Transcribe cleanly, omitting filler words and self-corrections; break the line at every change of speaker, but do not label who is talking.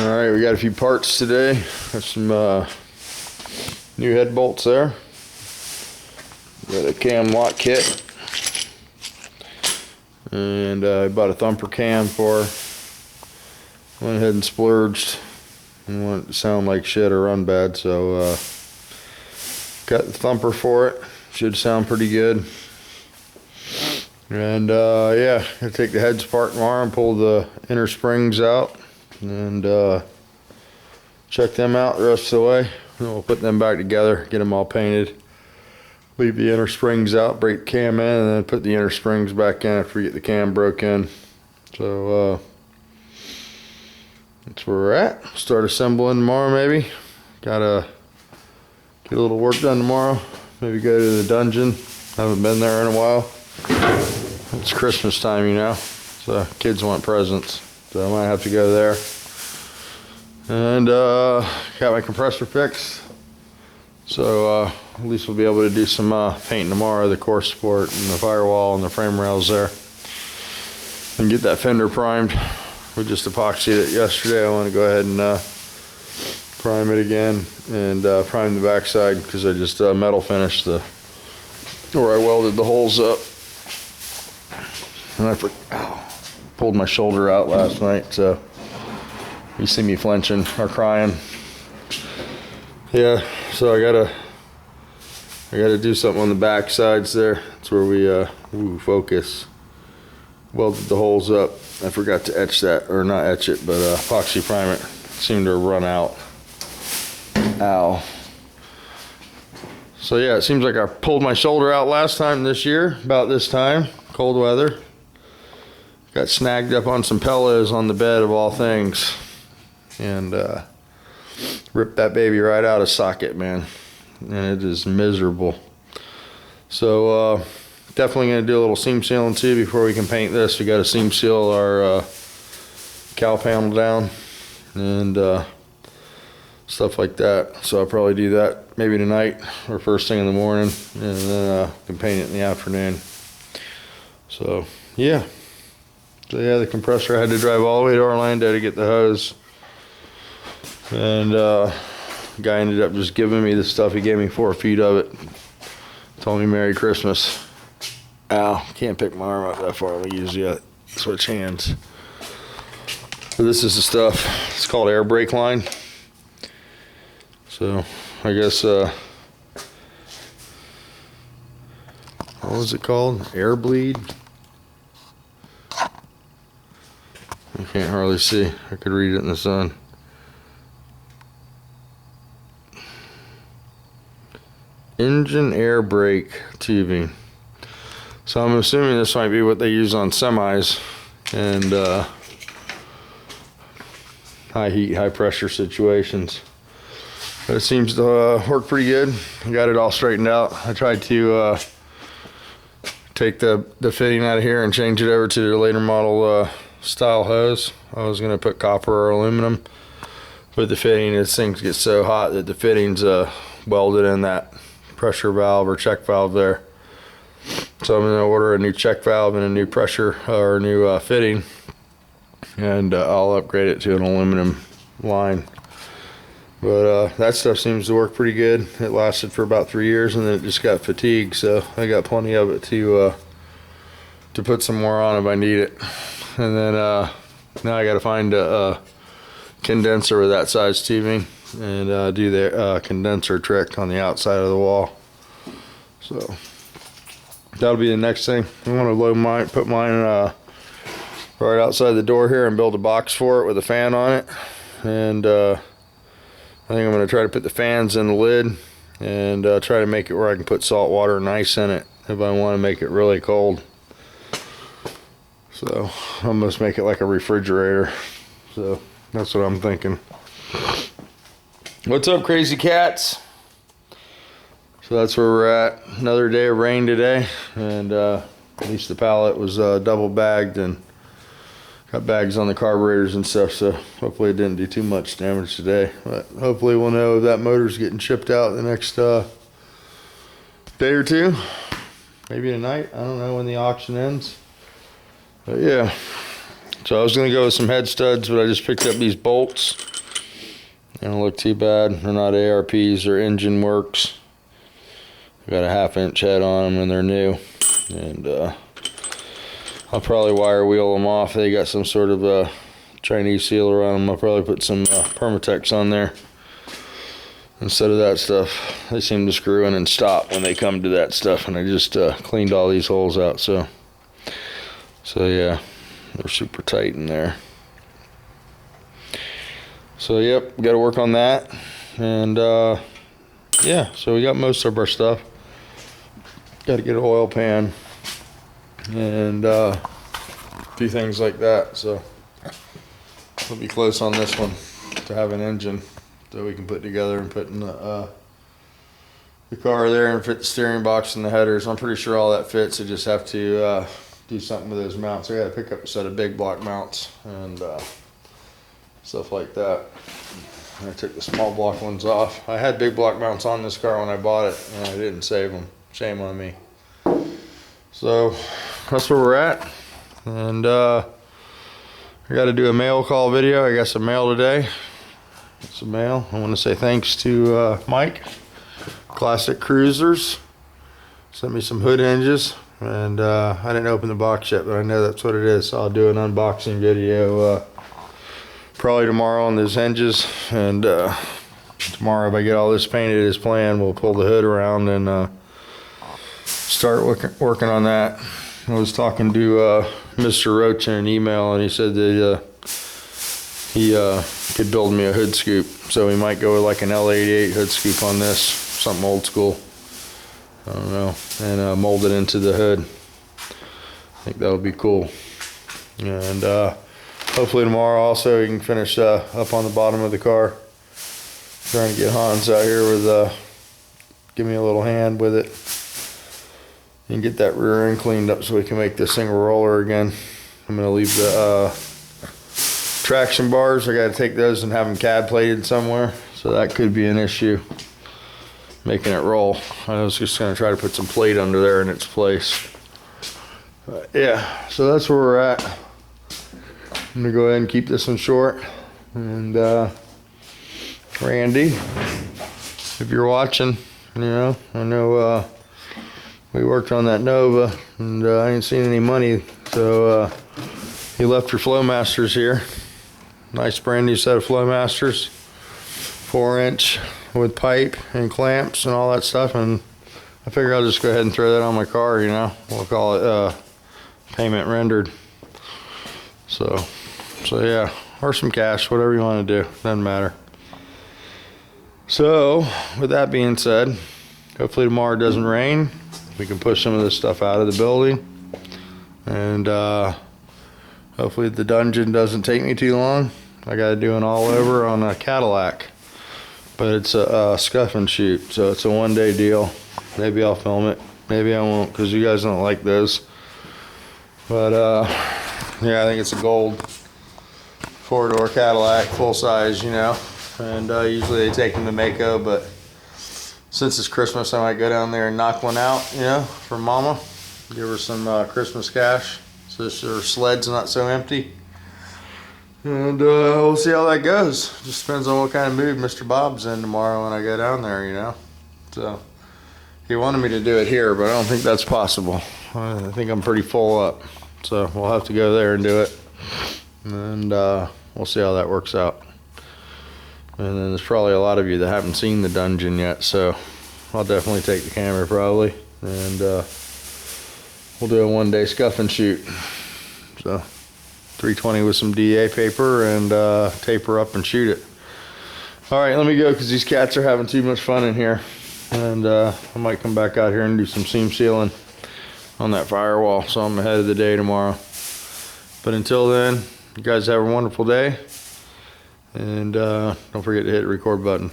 Alright, we got a few parts today. Got some new head bolts there. Got a cam lock kit. And I bought a thumper cam for her. Went ahead and splurged. Didn't want it to sound like shit or run bad, so got the thumper for it. Should sound pretty good. And yeah, gonna take the heads apart tomorrow and pull the inner springs out and check them out the rest of the way. And we'll put them back together, get them all painted. Leave the inner springs out, break the cam in, and then put the inner springs back in after we get the cam broke in. So that's where we're at. Start assembling tomorrow maybe. Gotta get a little work done tomorrow. Maybe go to the dungeon. Haven't been there in a while. It's Christmas time, you know, so kids want presents. So I might have to go there. And got my compressor fixed. So at least we'll be able to do some painting tomorrow, the core support and the firewall and the frame rails there. And get that fender primed. We just epoxied it yesterday. I want to go ahead and prime it again and prime the backside because I just metal finished where I welded the holes up. And I pulled my shoulder out last night, so you see me flinching or crying. Yeah, so I gotta do something on the back sides there. That's where we focus. Welded the holes up. I forgot to etch that, or not etch it, but epoxy prime it. Seemed to run out. Ow. So yeah, it seems like I pulled my shoulder out last time this year, about this time, cold weather. Got snagged up on some pillows on the bed of all things. And ripped that baby right out of socket, man. And it is miserable. So definitely gonna do a little seam sealing too before we can paint this. We gotta seam seal our cowl panel down and stuff like that. So I'll probably do that maybe tonight or first thing in the morning, and then can paint it in the afternoon. So yeah. So yeah, the compressor, I had to drive all the way to Orlando to get the hose. And guy ended up just giving me the stuff. He gave me 4 feet of it. Told me Merry Christmas. Ow, can't pick my arm up that far. Let me use the switch hands. So this is the stuff. It's called air brake line. So I guess what was it called? Air bleed? I can't hardly see. I could read it in the sun. Engine air brake tubing. So I'm assuming this might be what they use on semis and high heat, high pressure situations. But it seems to work pretty good. I got it all straightened out. I tried to take the fitting out of here and change it over to the later model style hose. I was going to put copper or aluminum, but the fitting, this thing gets so hot that the fittings welded in that pressure valve or check valve there. So I'm going to order a new check valve and a new pressure or a new fitting, and I'll upgrade it to an aluminum line. But that stuff seems to work pretty good. It lasted for about 3 years and then it just got fatigued, so I got plenty of it to put some more on if I need it. And then now I got to find a condenser with that size tubing and do the condenser trick on the outside of the wall. So that'll be the next thing. I want to load mine, put mine right outside the door here and build a box for it with a fan on it. And I think I'm going to try to put the fans in the lid and try to make it where I can put salt water and ice in it if I want to make it really cold. So almost make it like a refrigerator. So that's what I'm thinking. What's up, crazy cats? So that's where we're at. Another day of rain today, and at least the pallet was double bagged and got bags on the carburetors and stuff, so hopefully it didn't do too much damage today. But hopefully we'll know if that motor's getting shipped out the next day or two, maybe tonight. I don't know when the auction ends. But yeah, so I was gonna go with some head studs, but I just picked up these bolts They don't look too bad. They're not ARPs, they're engine works. Got a 1/2 inch head on them and they're new. And I'll probably wire wheel them off. They got some sort of a Chinese sealer on them. I'll probably put some Permatex on there instead of that stuff. They seem to screw in and stop when they come to that stuff, and I just cleaned all these holes out. So yeah, they're super tight in there. So yep, got to work on that. And yeah, so we got most of our stuff. Got to get an oil pan and a few things like that. So we'll be close on this one to have an engine that we can put together and put in the car there and fit the steering box and the headers. I'm pretty sure all that fits. I just have to do something with those mounts. I got to pick up a set of big block mounts and stuff like that. I took the small block ones off. I had big block mounts on this car when I bought it and I didn't save them. Shame on me. So that's where we're at. And I got to do a mail call video. I got some mail today. Some mail. I want to say thanks to Mike, Classic Cruisers. Sent me some hood hinges. And I didn't open the box yet, but I know that's what it is. So I'll do an unboxing video probably tomorrow on those hinges. And tomorrow, if I get all this painted as planned, we'll pull the hood around and start working on that. I was talking to Mr. Roach in an email, and he said that he could build me a hood scoop. So we might go with like an L88 hood scoop on this, something old school. I don't know, and mold it into the hood. I think that would be cool. And hopefully tomorrow also we can finish up on the bottom of the car. Trying to get Hans out here with give me a little hand with it and get that rear end cleaned up so we can make this thing a roller again. I'm going to leave the traction bars. I got to take those and have them cad plated somewhere, so that could be an issue making it roll. I was just going to try to put some plate under there in its place. Yeah, so that's where we're at. I'm going to go ahead and keep this one short. And Randy, if you're watching, you know, I know we worked on that Nova and I ain't seen any money, so he left your Flowmasters here. Nice brand new set of Flowmasters, 4-inch with pipe and clamps and all that stuff, and I figure I'll just go ahead and throw that on my car, you know. We'll call it payment rendered. So yeah, or some cash, whatever you want to do, doesn't matter. So with that being said, hopefully tomorrow it doesn't rain. We can push some of this stuff out of the building, and hopefully the dungeon doesn't take me too long. I got to do an all over on a Cadillac, but it's a scuff and shoot, so it's a one-day deal. Maybe I'll film it, maybe I won't, because you guys don't like those. But yeah, I think it's a gold 4-door Cadillac, full size, you know. And usually they take them to Mako, but since it's Christmas, I might go down there and knock one out, you know, for Mama. Give her some Christmas cash, so her sled's not so empty. And we'll see how that goes. Just depends on what kind of mood Mr. Bob's in tomorrow when I go down there, you know. So he wanted me to do it here, but I don't think that's possible. I think I'm pretty full up, so we'll have to go there and do it. And we'll see how that works out. And then there's probably a lot of you that haven't seen the dungeon yet, so I'll definitely take the camera probably, and we'll do a one-day scuff and shoot. So 320 with some DA paper and taper up and shoot it. All right, let me go because these cats are having too much fun in here, and I might come back out here and do some seam sealing on that firewall, so I'm ahead of the day tomorrow. But until then, you guys have a wonderful day. And don't forget to hit the record button.